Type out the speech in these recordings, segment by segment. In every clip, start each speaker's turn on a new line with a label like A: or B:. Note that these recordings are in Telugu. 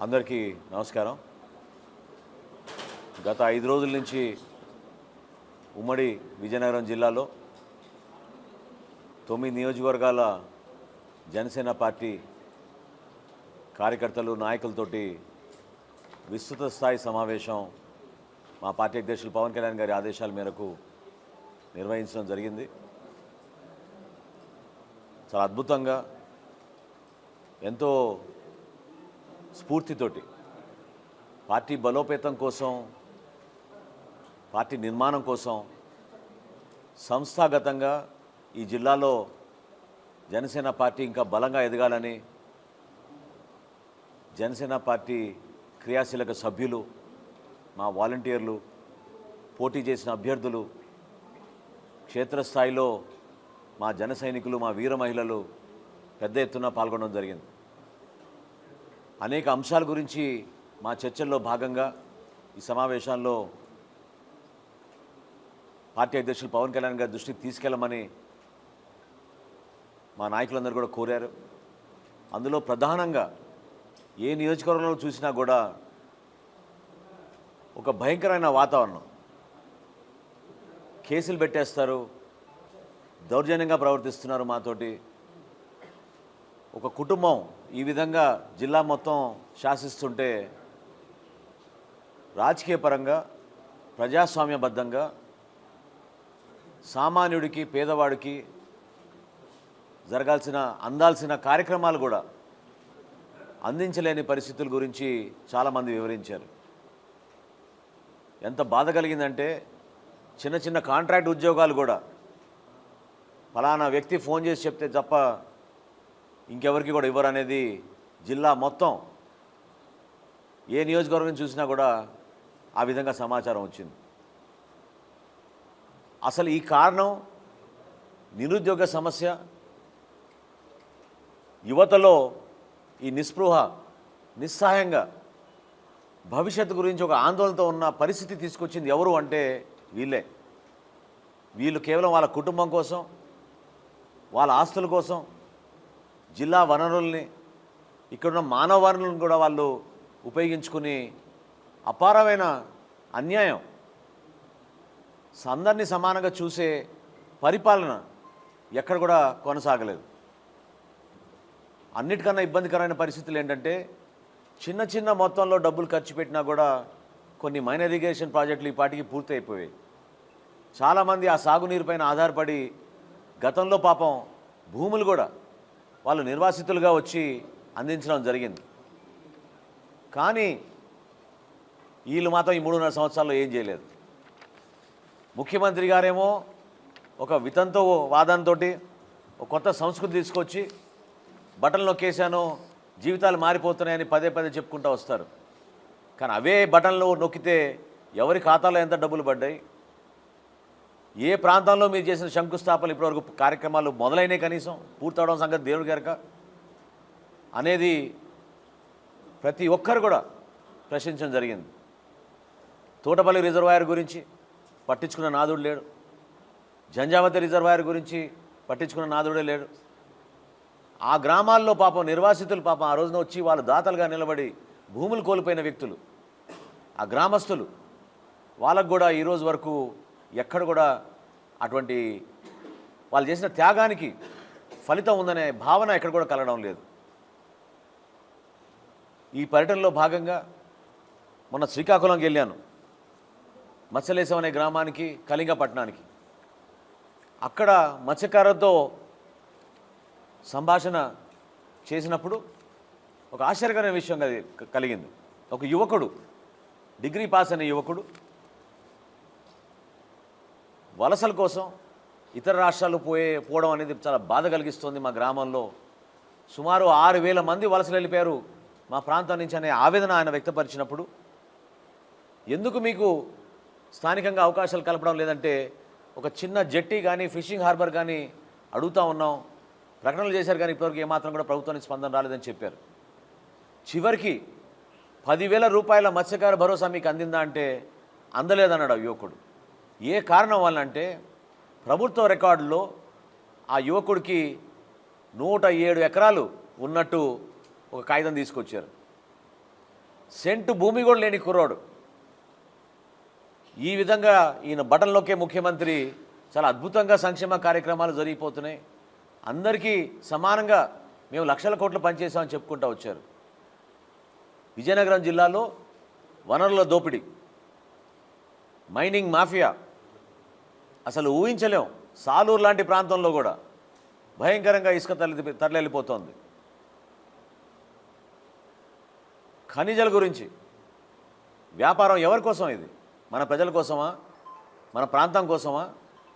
A: అందరికీ నమస్కారం. గత 5 రోజుల నుంచి ఉమ్మడి విజయనగరం జిల్లాలో 9 నియోజకవర్గాల జనసేన పార్టీ కార్యకర్తలు నాయకులతోటి విస్తృత స్థాయి సమావేశం మా పార్టీ అధ్యక్షులు పవన్ కళ్యాణ్ గారి ఆదేశాల మేరకు నిర్వహించడం జరిగింది. చాలా అద్భుతంగా ఎంతో స్ఫూర్తితోటి పార్టీ బలోపేతం కోసం, పార్టీ నిర్మాణం కోసం సంస్థాగతంగా ఈ జిల్లాలో జనసేన పార్టీ ఇంకా బలంగా ఎదగాలని జనసేన పార్టీ క్రియాశీలక సభ్యులు, మా వాలంటీర్లు, పోటీ చేసిన అభ్యర్థులు, క్షేత్రస్థాయిలో మా జన సైనికులు, మా వీర మహిళలు పెద్ద ఎత్తున పాల్గొనడం జరిగింది. అనేక అంశాల గురించి మా చర్చల్లో భాగంగా ఈ సమావేశాల్లో పార్టీ అధ్యక్షులు పవన్ కళ్యాణ్ గారి దృష్టికి తీసుకెళ్లమని మా నాయకులందరూ కూడా కోరారు. అందులో ప్రధానంగా ఏ నియోజకవర్గంలో చూసినా కూడా ఒక భయంకరమైన వాతావరణం, కేసులు పెట్టేస్తారు, దౌర్జన్యంగా ప్రవర్తిస్తున్నారు మాతోటి. ఒక కుటుంబం ఈ విధంగా జిల్లా మొత్తం శాసిస్తుంటే రాజకీయ పరంగా, ప్రజాస్వామ్యబద్ధంగా సామాన్యుడికి, పేదవాడికి అందాల్సిన కార్యక్రమాలు కూడా అందించలేని పరిస్థితుల గురించి చాలామంది వివరించారు. ఎంత బాధ కలిగిందంటే చిన్న చిన్న కాంట్రాక్ట్ ఉద్యోగాలు కూడా ఫలానా వ్యక్తి ఫోన్ చేసి చెప్తే తప్ప ఇంకెవరికి కూడా ఇవ్వరు అనేది జిల్లా మొత్తం ఏ నియోజకవర్గం చూసినా కూడా ఆ విధంగా సమాచారం వచ్చింది. అసలు ఈ కారణం నిరుద్యోగ సమస్య, యువతలో ఈ నిస్పృహ, నిస్సహాయంగా భవిష్యత్తు గురించి ఒక ఆందోళనతో ఉన్న పరిస్థితి తీసుకొచ్చింది ఎవరు అంటే వీళ్ళే. వీళ్ళు కేవలం వాళ్ళ కుటుంబం కోసం, వాళ్ళ ఆస్తుల కోసం, జిల్లా వనరుల్ని, ఇక్కడున్న మానవ వనరులను కూడా వాళ్ళు ఉపయోగించుకుని అపారమైన అన్యాయం, అందరినీ సమానంగా చూసే పరిపాలన ఎక్కడ కూడా కొనసాగలేదు. అన్నిటికన్నా ఇబ్బందికరమైన పరిస్థితులు ఏంటంటే చిన్న చిన్న మొత్తంలో డబ్బులు ఖర్చు పెట్టినా కూడా కొన్ని మైనర్ ఇరిగేషన్ ప్రాజెక్టులు ఈ పాటికి పూర్తి అయిపోయాయి. చాలామంది ఆ సాగునీరుపైన ఆధారపడి గతంలో పాపం భూములు కూడా వాళ్ళు నిర్వాసితులుగా వచ్చి అందించడం జరిగింది. కానీ వీళ్ళు మాత్రం ఈ 3.5 సంవత్సరాల్లో ఏం చేయలేదు. ముఖ్యమంత్రి గారేమో ఒక వితంతో వాదనతో ఒక కొత్త సంస్కృతి తీసుకొచ్చి బటన్ నొక్కేశాను, జీవితాలు మారిపోతున్నాయని పదే పదే చెప్పుకుంటూ వస్తారు. కానీ అవే బటన్లు నొక్కితే ఎవరి ఖాతాలో ఎంత డబ్బులు పడ్డాయి, ఏ ప్రాంతంలో మీరు చేసిన శంకుస్థాపనలు ఇప్పటివరకు కార్యక్రమాలు మొదలైనవి, కనీసం పూర్తవడం సంగతి దేవుడి గారక అనేది ప్రతి ఒక్కరు కూడా ప్రశ్నించడం జరిగింది. తోటపల్లి రిజర్వాయర్ గురించి పట్టించుకున్న నాదుడు లేడు, జంజావతి రిజర్వాయర్ గురించి పట్టించుకున్న నాదుడే లేడు. ఆ గ్రామాల్లో పాపం నిర్వాసితులు పాపం ఆ రోజున వచ్చి వాళ్ళు దాతలుగా నిలబడి భూములు కోల్పోయిన వ్యక్తులు, ఆ గ్రామస్తులు, వాళ్ళకు కూడా ఈరోజు వరకు ఎక్కడ కూడా అటువంటి వాళ్ళు చేసిన త్యాగానికి ఫలితం ఉందనే భావన ఎక్కడ కూడా కలగడం లేదు. ఈ పర్యటనలో భాగంగా మొన్న శ్రీకాకుళంకి వెళ్ళాను, మత్స్యలేశం అనే గ్రామానికి, కళింగపట్నానికి. అక్కడ మత్స్యకారులతో సంభాషణ చేసినప్పుడు ఒక ఆశ్చర్యకరమైన విషయం కలిగింది. ఒక యువకుడు, డిగ్రీ పాస్ అనే యువకుడు వలసల కోసం ఇతర రాష్ట్రాలు పోవడం అనేది చాలా బాధ కలిగిస్తుంది. మా గ్రామంలో సుమారు 6,000 మంది వలసలు వెళ్ళిపోయారు మా ప్రాంతం నుంచి అనే ఆవేదన ఆయన వ్యక్తపరిచినప్పుడు, ఎందుకు మీకు స్థానికంగా అవకాశాలు కలపడం లేదంటే ఒక చిన్న జెట్టి కానీ, ఫిషింగ్ హార్బర్ కానీ అడుగుతూ ఉన్నాం, ప్రకటనలు చేశారు కానీ ఇప్పటివరకు ఏమాత్రం కూడా ప్రభుత్వానికి స్పందన రాలేదని చెప్పారు. చివరికి 10,000 రూపాయల మత్స్యకార భరోసా మీకు అందిందా అంటే అందలేదన్నాడు ఆ యువకుడు. ఏ కారణం వల్ల అంటే ప్రభుత్వ రికార్డులో ఆ యువకుడికి 107 ఎకరాలు ఉన్నట్టు ఒక కాగితం తీసుకొచ్చారు. సెంటు భూమి కూడా లేని కుర్రోడు. ఈ విధంగా ఈయన బటన్లోకే ముఖ్యమంత్రి. చాలా అద్భుతంగా సంక్షేమ కార్యక్రమాలు జరిగిపోతున్నాయి. అందరికీ సమానంగా మేము లక్షల కోట్లు పనిచేసామని చెప్పుకుంటూ వచ్చారు. విజయనగరం జిల్లాలో వనరుల దోపిడీ, మైనింగ్ మాఫియా అసలు ఊహించలేం. సాలూరు లాంటి ప్రాంతంలో కూడా భయంకరంగా ఇసుక తరలిపోతోంది. ఖనిజాల గురించి వ్యాపారం ఎవరి కోసం? ఇది మన ప్రజల కోసమా? మన ప్రాంతం కోసమా?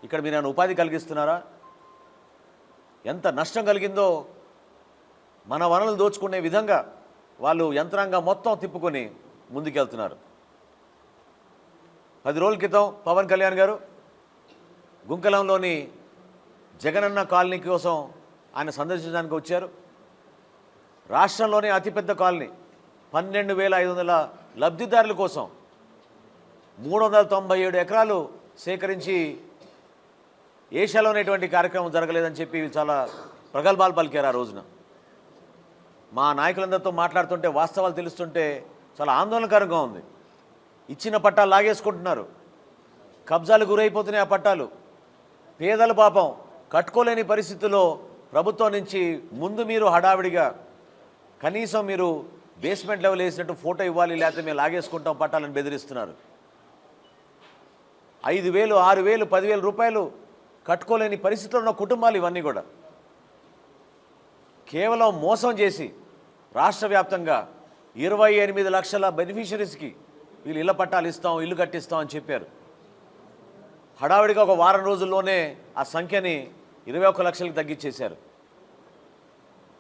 A: ఇక్కడ మీరు ఏమైనా ఉపాధి కలిగిస్తున్నారా? ఎంత నష్టం కలిగిందో. మన వనరులు దోచుకునే విధంగా వాళ్ళు యంత్రాంగం మొత్తం తిప్పుకొని ముందుకెళ్తున్నారు. 10 రోజుల క్రితం పవన్ కళ్యాణ్ గారు గుంకలంలోని జగనన్న కాలనీ కోసం ఆయన సందర్శించడానికి వచ్చారు. రాష్ట్రంలోనే అతిపెద్ద కాలనీ, 12,500 లబ్ధిదారుల కోసం 397 ఎకరాలు సేకరించి ఏషియాలోనేటువంటి కార్యక్రమం జరగలేదని చెప్పి చాలా ప్రగల్భాలు పలికారు ఆ రోజున. మా నాయకులందరితో మాట్లాడుతుంటే వాస్తవాలు తెలుస్తుంటే చాలా ఆందోళనకరంగా ఉంది. ఇచ్చిన పట్టాలు లాగేసుకుంటున్నారు, కబ్జాలు గురైపోతున్నాయి. ఆ పట్టాలు పేదల పాపం కట్టుకోలేని పరిస్థితుల్లో ప్రభుత్వం నుంచి ముందు మీరు హడావిడిగా కనీసం మీరు బేస్మెంట్ లెవెల్ వేసినట్టు ఫోటో ఇవ్వాలి, లేకపోతే మేము లాగేసుకుంటాం పట్టాలని బెదిరిస్తున్నారు. 5,000, 6,000, 10,000 రూపాయలు కట్టుకోలేని పరిస్థితుల్లో ఉన్న కుటుంబాలు ఇవన్నీ కూడా. కేవలం మోసం చేసి రాష్ట్ర వ్యాప్తంగా 28 లక్షల బెనిఫిషరీస్కి వీళ్ళు ఇళ్ల పట్టాలు ఇస్తాం, ఇల్లు కట్టిస్తాం అని చెప్పారు. హడావిడిగా ఒక వారం రోజుల్లోనే ఆ సంఖ్యని 21 లక్షలకు తగ్గించేశారు.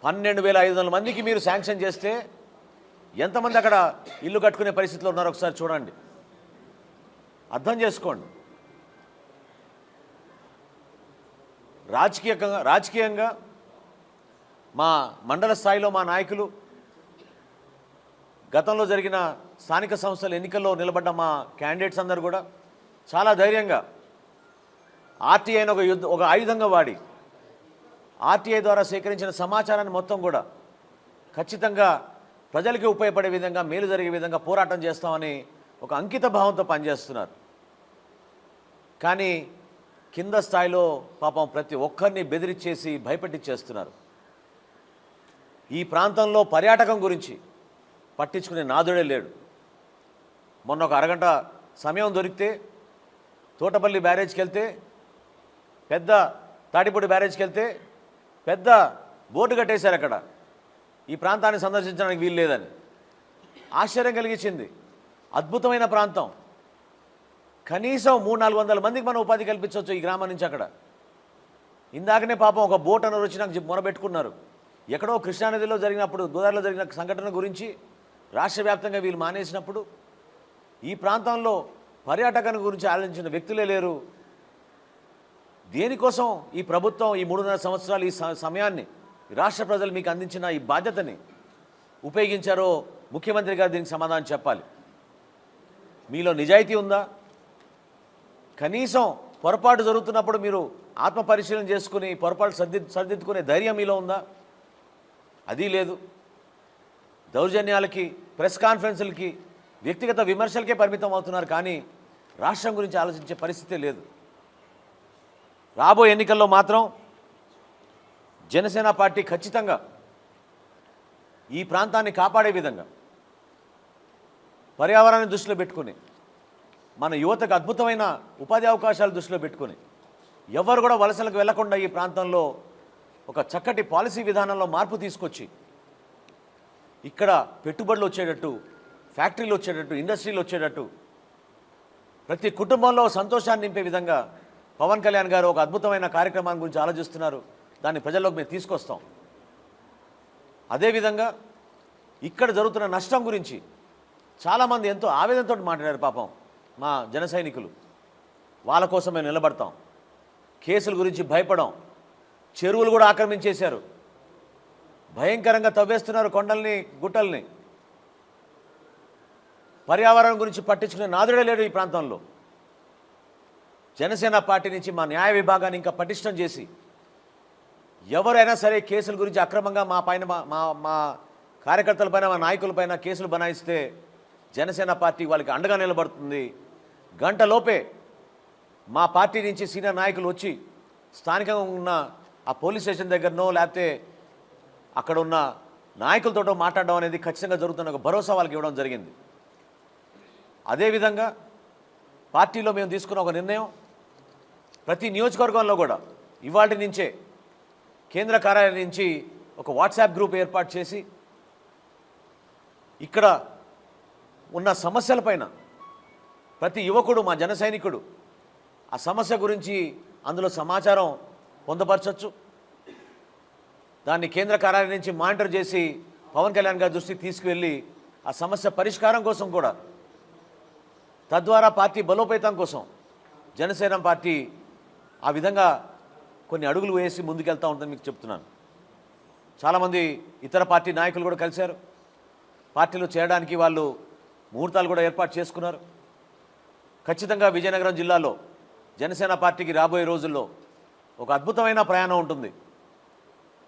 A: 12,500 మందికి మీరు శాంక్షన్ చేస్తే ఎంతమంది అక్కడ ఇల్లు కట్టుకునే పరిస్థితిలో ఉన్నారో ఒకసారి చూడండి, అర్థం చేసుకోండి. రాజకీయంగా మా మండల స్థాయిలో మా నాయకులు, గతంలో జరిగిన స్థానిక సంస్థల ఎన్నికల్లో నిలబడ్డ మా క్యాండిడేట్స్ అందరూ కూడా చాలా ధైర్యంగా ఆర్టీఐని ఒక ఆయుధంగా వాడి ఆర్టీఐ ద్వారా సేకరించిన సమాచారాన్ని మొత్తం కూడా ఖచ్చితంగా ప్రజలకి ఉపయోగపడే విధంగా, మేలు జరిగే విధంగా పోరాటం చేస్తామని ఒక అంకిత భావంతో పనిచేస్తున్నారు. కానీ కింద స్థాయిలో పాపం ప్రతి ఒక్కరిని బెదిరించేసి భయపెట్టించేస్తున్నారు. ఈ ప్రాంతంలో పర్యాటకం గురించి పట్టించుకునే నాదుడే లేడు. మొన్న ఒక అరగంట సమయం దొరికితే తోటపల్లి బ్యారేజ్కి వెళ్తే, పెద్ద తాటిపూడి బ్యారేజ్కి వెళ్తే పెద్ద బోర్డు కట్టేశారు అక్కడ, ఈ ప్రాంతాన్ని సందర్శించడానికి వీలు లేదని. ఆశ్చర్యం కలిగించింది. అద్భుతమైన ప్రాంతం. కనీసం 300-400 మందికి మనం ఉపాధి కల్పించవచ్చు ఈ గ్రామం నుంచి అక్కడ. ఇందాకనే పాపం ఒక బోట్ అన్న వచ్చి నాకు మొరబెట్టుకున్నారు. ఎక్కడో కృష్ణానదిలో జరిగినప్పుడు, గోదావరిలో జరిగిన సంఘటన గురించి రాష్ట్ర వ్యాప్తంగా వీళ్ళు మానేసినప్పుడు ఈ ప్రాంతంలో పర్యాటకాన్ని గురించి ఆలోచించిన వ్యక్తులే లేరు. దేనికోసం ఈ ప్రభుత్వం ఈ 3.5 సంవత్సరాలు ఈ సమయాన్ని రాష్ట్ర ప్రజలు మీకు అందించిన ఈ బాధ్యతని ఉపయోగించారో ముఖ్యమంత్రి గారు దీనికి సమాధానం చెప్పాలి. మీలో నిజాయితీ ఉందా? కనీసం పొరపాటు జరుగుతున్నప్పుడు మీరు ఆత్మ పరిశీలన చేసుకుని పొరపాటు సరిదిద్దుకునే ధైర్యం మీలో ఉందా? అది లేదు. దౌర్జన్యాలకి, ప్రెస్ కాన్ఫరెన్సులకి, వ్యక్తిగత విమర్శలకే పరిమితం అవుతున్నారు. కానీ రాష్ట్రం గురించి ఆలోచించే పరిస్థితే లేదు. రాబోయే ఎన్నికల్లో మాత్రం జనసేన పార్టీ ఖచ్చితంగా ఈ ప్రాంతాన్ని కాపాడే విధంగా, పర్యావరణాన్ని దృష్టిలో పెట్టుకుని, మన యువతకు అద్భుతమైన ఉపాధి అవకాశాలు దృష్టిలో పెట్టుకుని, ఎవరు కూడా వలసలకు వెళ్లకుండా ఈ ప్రాంతంలో ఒక చక్కటి పాలసీ విధానంలో మార్పు తీసుకొచ్చి ఇక్కడ పెట్టుబడులు వచ్చేటట్టు, ఫ్యాక్టరీలు వచ్చేటట్టు, ఇండస్ట్రీలు వచ్చేటట్టు, ప్రతి కుటుంబంలో సంతోషాన్ని నింపే విధంగా పవన్ కళ్యాణ్ గారు ఒక అద్భుతమైన కార్యక్రమాన్ని గురించి ఆలోచిస్తున్నారు. దాన్ని ప్రజల్లోకి మేము తీసుకొస్తాం. అదేవిధంగా ఇక్కడ జరుగుతున్న నష్టం గురించి చాలామంది ఎంతో ఆవేదనతో మాట్లాడారు. పాపం మా జన సైనికులు, వాళ్ళ కోసం మేము నిలబడతాం. కేసుల గురించి భయపడం. చెరువులు కూడా ఆక్రమించేశారు. భయంకరంగా తవ్వేస్తున్నారు కొండల్ని, గుట్టల్ని. పర్యావరణం గురించి పట్టించుకునే నాదుడే లేడు ఈ ప్రాంతంలో. జనసేన పార్టీ నుంచి మా న్యాయ విభాగాన్ని ఇంకా పటిష్టం చేసి, ఎవరైనా సరే కేసుల గురించి అక్రమంగా మా పైన మా కార్యకర్తలపైన మా నాయకులపైన కేసులు బనాయిస్తే జనసేన పార్టీ వాళ్ళకి అండగా నిలబడుతుంది. గంటలోపే మా పార్టీ నుంచి సీనియర్ నాయకులు వచ్చి స్థానికంగా ఉన్న ఆ పోలీస్ స్టేషన్ దగ్గరనో లేకపోతే అక్కడ ఉన్న నాయకులతో మాట్లాడడం అనేది ఖచ్చితంగా జరుగుతున్న ఒక భరోసా వాళ్ళకి ఇవ్వడం జరిగింది. అదేవిధంగా పార్టీలో మేము తీసుకున్న ఒక నిర్ణయం, ప్రతి నియోజకవర్గంలో కూడా ఇవాళ నుంచే కేంద్ర కార్యాలయం నుంచి ఒక వాట్సాప్ గ్రూప్ ఏర్పాటు చేసి ఇక్కడ ఉన్న సమస్యలపైన ప్రతి యువకుడు, మా జన సైనికుడు ఆ సమస్య గురించి అందులో సమాచారం పొందపరచవచ్చు. దాన్ని కేంద్ర కార్యాలయం నుంచి మానిటర్ చేసి పవన్ కళ్యాణ్ గారి దృష్టికి తీసుకువెళ్ళి ఆ సమస్య పరిష్కారం కోసం కూడా, తద్వారా పార్టీ బలోపేతం కోసం జనసేన పార్టీ ఆ విధంగా కొన్ని అడుగులు వేసి ముందుకెళ్తూ ఉంటుందని మీకు చెప్తున్నాను. చాలామంది ఇతర పార్టీ నాయకులు కూడా కలిశారు. పార్టీలో చేరడానికి వాళ్ళు ముహూర్తాలు కూడా ఏర్పాటు చేసుకున్నారు. ఖచ్చితంగా విజయనగరం జిల్లాలో జనసేన పార్టీకి రాబోయే రోజుల్లో ఒక అద్భుతమైన ప్రయాణం ఉంటుంది.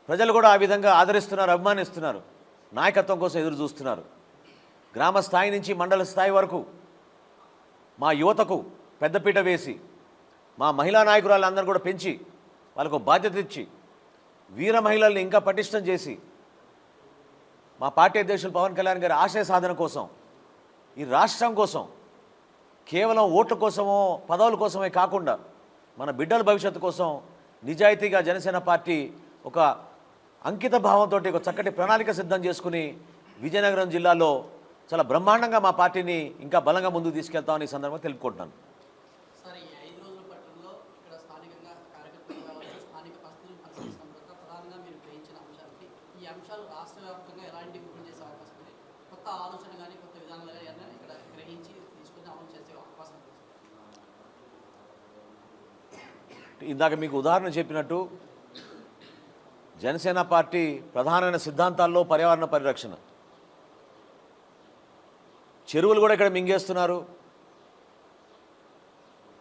A: ప్రజలు కూడా ఆ విధంగా ఆదరిస్తున్నారు, అభిమానిస్తున్నారు, నాయకత్వం కోసం ఎదురు చూస్తున్నారు. గ్రామ స్థాయి నుంచి మండల స్థాయి వరకు మా యువతకు పెద్దపీట వేసి, మా మహిళా నాయకురాళ్ళందరూ కూడా పెంచి వాళ్ళకు బాధ్యత ఇచ్చి, వీర మహిళల్ని ఇంకా పటిష్టం చేసి, మా పార్టీ అధ్యక్షులు పవన్ కళ్యాణ్ గారి ఆశయ సాధన కోసం, ఈ రాష్ట్రం కోసం, కేవలం ఓట్ల కోసమో పదవుల కోసమే కాకుండా మన బిడ్డల భవిష్యత్తు కోసం నిజాయితీగా జనసేన పార్టీ ఒక అంకిత భావంతో ఒక చక్కటి ప్రణాళిక సిద్ధం చేసుకుని విజయనగరం జిల్లాలో చాలా బ్రహ్మాండంగా మా పార్టీని ఇంకా బలంగా ముందుకు తీసుకెళ్తామని ఈ సందర్భంగా తెలుపుకుంటున్నాను.
B: సార్, ఈ 5 రోజుల పట్టణంలో ఇక్కడ స్థానికంగా కార్యకర్తలు కావచ్చు, స్థానిక పరిస్థితులను పరిశీలించడం తర్వాత ప్రధానంగా మీరు గ్రహించిన అంశాలకి ఈ అంశాలు రాష్ట్ర వ్యాప్తంగా ఎలాంటి ఇంప్రూవ్ చేసే అవకాశం ఉంది? కొత్త ఆలోచన కానీ కొత్త విధానాలు కానీ ఏమైనా ఇక్కడ గ్రహించి తీసుకుని అమలు చేసే అవకాశం ఉంది?
A: ఇందాక మీకు ఉదాహరణ చెప్పినట్టు జనసేన పార్టీ ప్రధానమైన సిద్ధాంతాల్లో పర్యావరణ పరిరక్షణ. చెరువులు కూడా ఇక్కడ మింగేస్తున్నారు.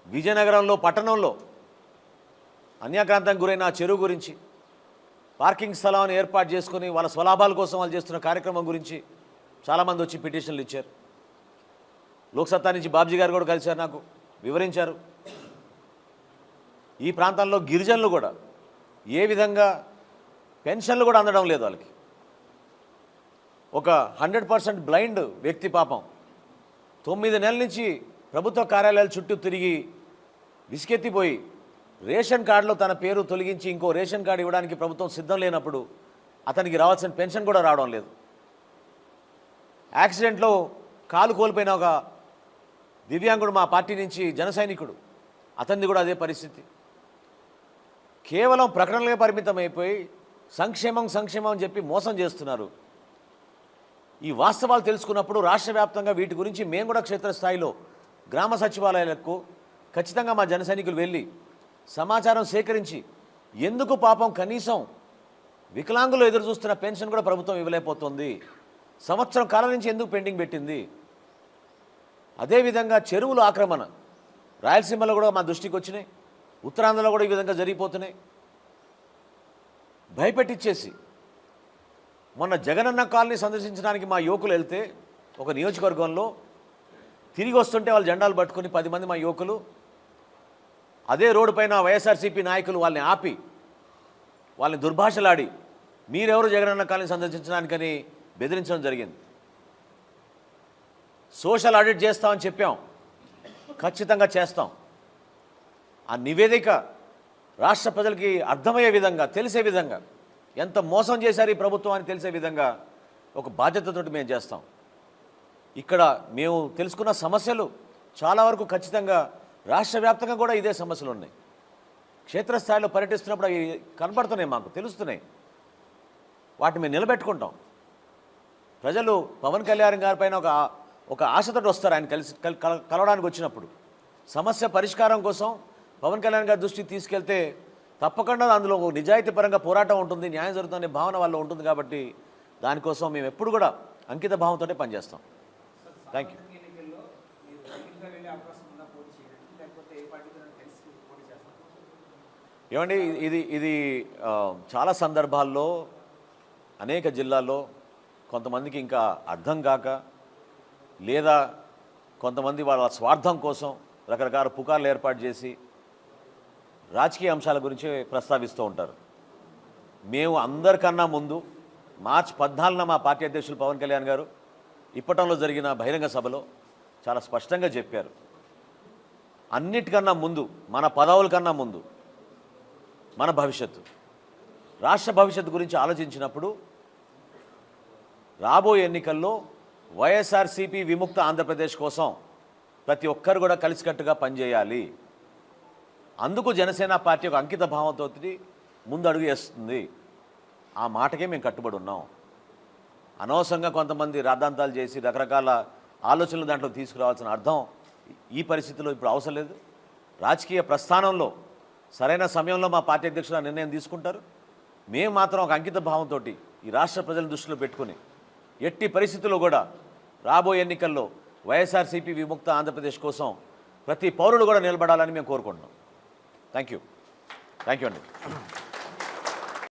A: విజయనగరంలో పట్టణంలో అన్యాక్రాంతానికి గురైన ఆ చెరువు గురించి, పార్కింగ్ స్థలాన్ని ఏర్పాటు చేసుకుని వాళ్ళ స్వలాభాల కోసం వాళ్ళు చేస్తున్న కార్యక్రమం గురించి చాలామంది వచ్చి పిటిషన్లు ఇచ్చారు. లోక్సత్తా నుంచి బాబ్జీ గారు కూడా కలిశారు, నాకు వివరించారు. ఈ ప్రాంతాల్లో గిరిజనులు కూడా ఏ విధంగా పెన్షన్లు కూడా అందడం లేదు వాళ్ళకి. ఒక 100% బ్లైండ్ వ్యక్తి పాపం 9 నెలల నుంచి ప్రభుత్వ కార్యాలయాల చుట్టూ తిరిగి విసుకెత్తిపోయి రేషన్ కార్డులో తన పేరు తొలగించి ఇంకో రేషన్ కార్డు ఇవ్వడానికి ప్రభుత్వం సిద్ధం లేనప్పుడు అతనికి రావాల్సిన పెన్షన్ కూడా రావడం లేదు. యాక్సిడెంట్లో కాలు కోల్పోయిన ఒక దివ్యాంగుడు మా పార్టీ నుంచి జన సైనికుడు, అతనిది కూడా అదే పరిస్థితి. కేవలం ప్రకటనలే పరిమితం అయిపోయి సంక్షేమం అని చెప్పి మోసం చేస్తున్నారు. ఈ వాస్తవాలు తెలుసుకున్నప్పుడు రాష్ట్ర వ్యాప్తంగా వీటి గురించి మేము కూడా క్షేత్రస్థాయిలో గ్రామ సచివాలయాలకు ఖచ్చితంగా మా జన సైనికులు వెళ్ళి సమాచారం సేకరించి, ఎందుకు పాపం కనీసం వికలాంగులు ఎదురు చూస్తున్న పెన్షన్ కూడా ప్రభుత్వం ఇవ్వలేకపోతుంది, సంవత్సరం కాలం నుంచి ఎందుకు పెండింగ్ పెట్టింది. అదేవిధంగా చెరువుల ఆక్రమణ రాయలసీమలో కూడా మా దృష్టికి వచ్చినాయి, ఉత్తరాంధ్రలో కూడా ఈ విధంగా జరిగిపోతున్నాయి. భయపెట్టించేసి మొన్న జగనన్న కాలనీ సందర్శించడానికి మా యువకులు వెళ్తే ఒక నియోజకవర్గంలో తిరిగి వస్తుంటే వాళ్ళు జెండాలు పట్టుకుని 10 మంది మా యువకులు అదే రోడ్డు పైన వైఎస్ఆర్సీపీ నాయకులు వాళ్ళని ఆపి వాళ్ళని దుర్భాషలాడి మీరెవరు జగనన్న కాలనీ సందర్శించడానికని బెదిరించడం జరిగింది. సోషల్ ఆడిట్ చేస్తామని చెప్పాం, ఖచ్చితంగా చేస్తాం. ఆ నివేదిక రాష్ట్ర ప్రజలకి అర్థమయ్యే విధంగా, తెలిసే విధంగా, ఎంత మోసం చేశారు ఈ ప్రభుత్వం అని తెలిసే విధంగా ఒక బాధ్యతతో మేము చేస్తాం. ఇక్కడ మేము తెలుసుకున్న సమస్యలు చాలా వరకు ఖచ్చితంగా రాష్ట్ర వ్యాప్తంగా కూడా ఇదే సమస్యలు ఉన్నాయి. క్షేత్రస్థాయిలో పర్యటిస్తున్నప్పుడు అవి కనపడుతున్నాయి, మాకు తెలుస్తున్నాయి. వాటిని మేము నిలబెట్టుకుంటాం. ప్రజలు పవన్ కళ్యాణ్ గారి పైన ఒక ఆశతో వస్తారు. ఆయన కలవడానికి వచ్చినప్పుడు సమస్య పరిష్కారం కోసం పవన్ కళ్యాణ్ గారి దృష్టికి తీసుకెళ్తే తప్పకుండా అందులో నిజాయితీ పరంగా పోరాటం ఉంటుంది, న్యాయం జరుగుతుందనే భావన వాళ్ళు ఉంటుంది. కాబట్టి దానికోసం మేము ఎప్పుడు కూడా అంకిత భావంతోనే పనిచేస్తాం. Thank you. ఏమండి, ఇది చాలా సందర్భాల్లో అనేక జిల్లాల్లో కొంతమందికి ఇంకా అర్థం కాక, లేదా కొంతమంది వాళ్ళ స్వార్థం కోసం రకరకాల పుకార్లు ఏర్పాటు చేసి రాజకీయ అంశాల గురించి ప్రస్తావిస్తూ ఉంటారు. మేము అందరికన్నా ముందు మార్చి 14న మా పార్టీ అధ్యక్షులు పవన్ కళ్యాణ్ గారు ఇప్పటంలో జరిగిన బహిరంగ సభలో చాలా స్పష్టంగా చెప్పారు, అన్నిటికన్నా ముందు మన పదవుల కన్నా ముందు మన భవిష్యత్తు, రాష్ట్ర భవిష్యత్తు గురించి ఆలోచించినప్పుడు రాబోయే ఎన్నికల్లో వైఎస్ఆర్సీపీ విముక్త ఆంధ్రప్రదేశ్ కోసం ప్రతి ఒక్కరు కూడా కలిసికట్టుగా పనిచేయాలి. అందుకు జనసేన పార్టీ ఒక అంకిత భావంతో ముందు అడుగు వేస్తుంది. ఆ మాటకే మేము కట్టుబడి ఉన్నాం. అనవసరంగా కొంతమంది రాద్ధాంతాలు చేసి రకరకాల ఆలోచనలు దాంట్లో తీసుకురావాల్సిన అర్థం ఈ పరిస్థితిలో ఇప్పుడు అవసరం లేదు. రాజకీయ ప్రస్థానంలో సరైన సమయంలో మా పార్టీ అధ్యక్షులు ఆ నిర్ణయం తీసుకుంటారు. మేము మాత్రం ఒక అంకిత భావంతో ఈ రాష్ట్ర ప్రజలను దృష్టిలో పెట్టుకుని ఎట్టి పరిస్థితుల్లో కూడా రాబోయే ఎన్నికల్లో వైఎస్ఆర్సీపీ విముక్త ఆంధ్రప్రదేశ్ కోసం ప్రతి పౌరుడు కూడా నిలబడాలని మేము కోరుకుంటున్నాం. థ్యాంక్ యూ అండి.